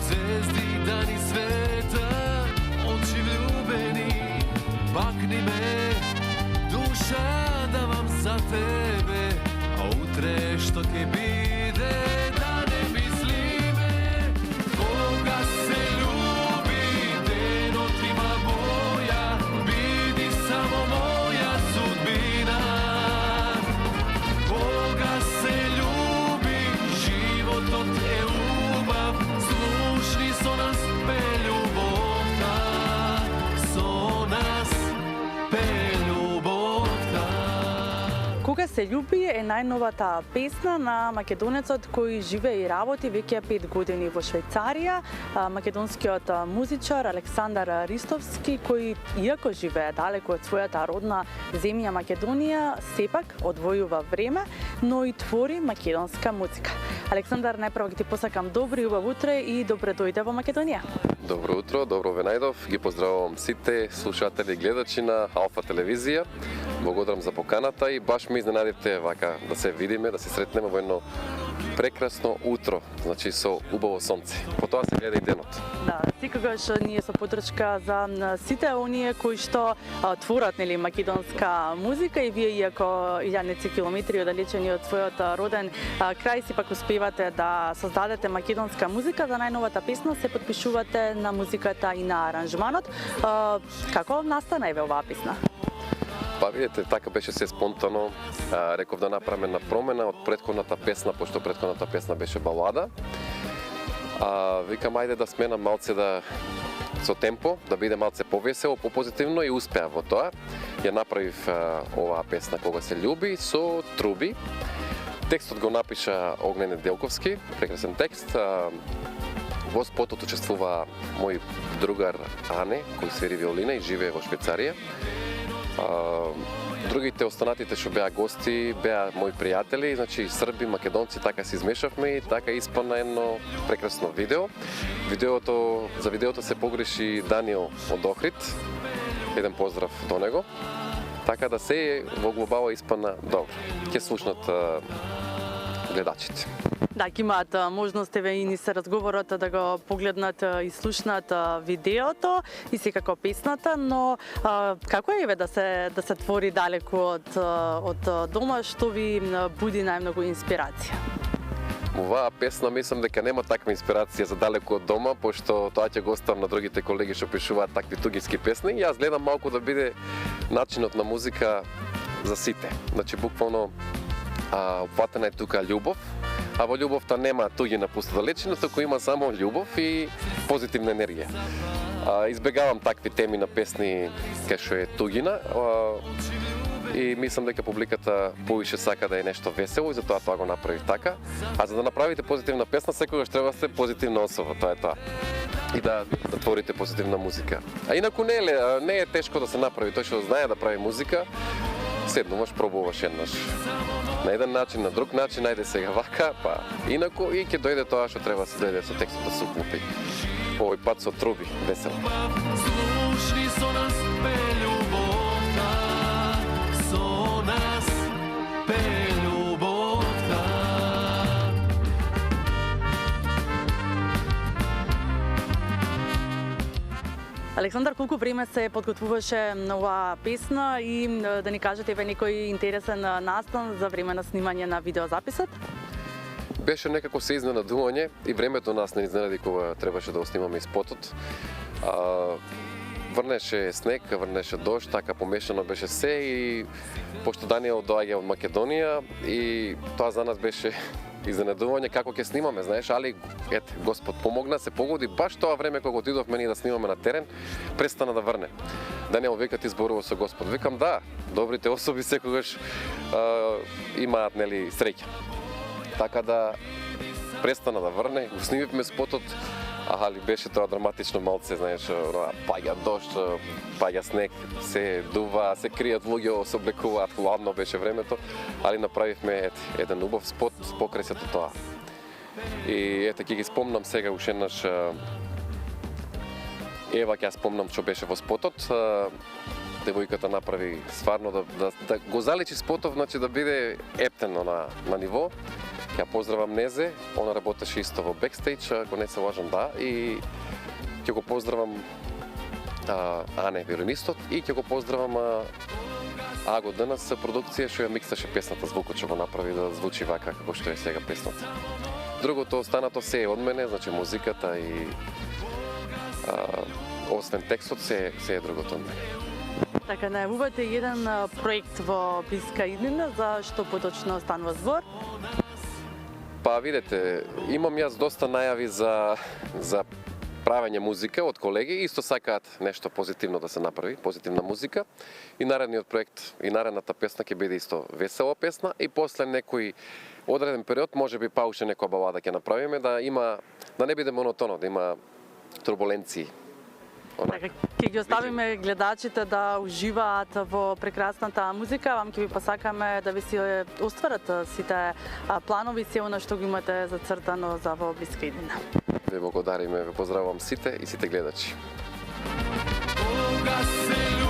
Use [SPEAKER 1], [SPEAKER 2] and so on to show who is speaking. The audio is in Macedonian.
[SPEAKER 1] звезди, дани света, очи влюбени, бакни ме, душа давам за тебе, а утре што ќе биде, да не мислиме, кога се љуби, денот има боја, биди само моја судбина. Кога се љуби, животот е убав, слушни со нас пе љубовта, со нас пе љубовта.
[SPEAKER 2] Кога се љуби е најновата песна на македонецот кој живее и работи веќе 5 години во Швајцарија, македонскиот музичар Александар Ристовски, кој иако живее далеку од својата родна земја Македонија, сепак одвојува време, но и твори македонска музика. Александар, најпрво ги ти посакам добро и убаво утре и добре дојде во Македонија.
[SPEAKER 3] Добро утро, добро ве најдов. Ги поздравувам сите слушатели и гледачи на Алфа телевизија. Благодарам за поканата и баш ме изненадивте вака да се видиме, да се сретнеме во едно прекрасно утро, значи со убаво сонце. По тоа се гледа и денот.
[SPEAKER 2] Да, секогаш ние со подршка за сите оние кои што творат нели македонска музика и вие иако илјадници километри оддалечени од својот роден крај сепак успевате да создадете македонска музика. За најновата песна се потпишувате на музиката и на аранжманот. Како настана еве оваа песна?
[SPEAKER 3] Па видите, така беше се спонтано. Реков да направиме на промена од претходната песна, пошто претходната песна беше балада. Викам ајде да сменам малце со темпо, да биде малце повесело, попозитивно и успеа во тоа. Ја направив оваа песна Кога се љуби со труби. Текстот го напиша Огнен Неделковски, прекрасен текст. Во спотот учествува мој другар Ане, кој свири виолина и живее во Швајцарија. Другите останатите што беа гости беа мои пријатели, значи срби, македонци, така се измешавме и така испадна едно прекрасно видео. За видеото се погреши Даниел од Охрид. Еден поздрав до него. Така да се во глобало испадна добро. Ќе слушнат гледачите.
[SPEAKER 2] Да, ќе имаат можност еве и ни се разговорот да го погледнат и слушнат видеото и секако песната, но како е еве да се твори далеку од дома, што ви буди најмногу инспирација?
[SPEAKER 3] Оваа песна мислам дека нема таква инспирација за далеку од дома, пошто тоа ќе го оставам на другите колеги што пишуваат такви тугиски песни. Јас гледам малку да биде начинот на музика за сите. Значи буквално опфатена е тука љубов, а во љубовта нема туѓина пуста далечина, туку има само љубов и позитивна енергија. Избегавам такви теми на песни кај што е туѓина и мислам дека публиката повише сака да е нешто весело и затоа тоа го направив така. А за да направите позитивна песна, секогаш треба да сте позитивна особа, тоа е тоа. И да творите позитивна музика. А инаку не е тешко да се направи, тој што знае да прави музика, седнуваш, пробуваш еднаш. На еден начин, на друг начин, ајде сега вака, па инаку и ќе дојде тоа што треба да се дојде со текстот да се уклопи. Овој пат со труби, весело.
[SPEAKER 1] Слушни со нас пе љубовта, со нас пе љубовта.
[SPEAKER 2] Александар, колку време се подготвуваше на оваа песна и да ни кажете еве некој интересен настан за време на снимање на видеозаписот?
[SPEAKER 3] Беше некако се изненадување и времето нас не изненади кога требаше да го снимаме и спотот. Врнеше снег, врнеше дожд, така помешано беше се и пошто Даниел доаѓа од Македонија и тоа за нас беше изненадување како ќе снимаме, знаеш, али ете, Господ помогна, се погоди баш тоа време кога отидовме ние да снимаме на терен, престана да врне. Даниел вика ти зборува со Господ. Викам да, добрите особи секогаш имаат нели среќа. Така да престана да врне, го снимивме спотот, али беше тоа драматично малце, знаеш, паѓа дожд, паѓа снег, се дува, се кријат луѓе, се облекуваат, хладно беше времето, али направивме еден убав спот покрај сето тоа. И ете, ќе ги спомнам сега уште еднаш, Ева ќе ја спомнам што беше во спотот, девојката направи стварно да го заличи спотов, значи да биде ептено на ниво. Ја поздравам Незе, она работеше исто во бекстејдж, ако не се лажам, да, и ќе го поздравам Ане, виолинистот, и ќе го поздравам Аго денес продукција што ја миксаше песната, звукот што го направи да звучи вака како што е сега песната. Другото останато се е од мене, значи музиката и освен текстот се е другото од мене.
[SPEAKER 2] Така, најавувате еден проект во блиска иднина, за што поточно станува збор?
[SPEAKER 3] Па видете, имам јас доста најави за правење музика од колеги, исто сакаат нешто позитивно да се направи, позитивна музика. И наредниот проект, и наредната песна ќе биде исто весела песна, и после некој одреден период, можеби па уште некоја балада ќе направиме, да не биде монотонно, да има турбуленции.
[SPEAKER 2] Така, ќе ги оставиме гледачите да уживаат во прекрасната музика, вам ќе ви посакаме да ви се остварат сите планови, се она што го имате зацртано за во блиска иднина.
[SPEAKER 3] Ве благодариме, ве поздравувам сите и сите гледачи.
[SPEAKER 1] Кога се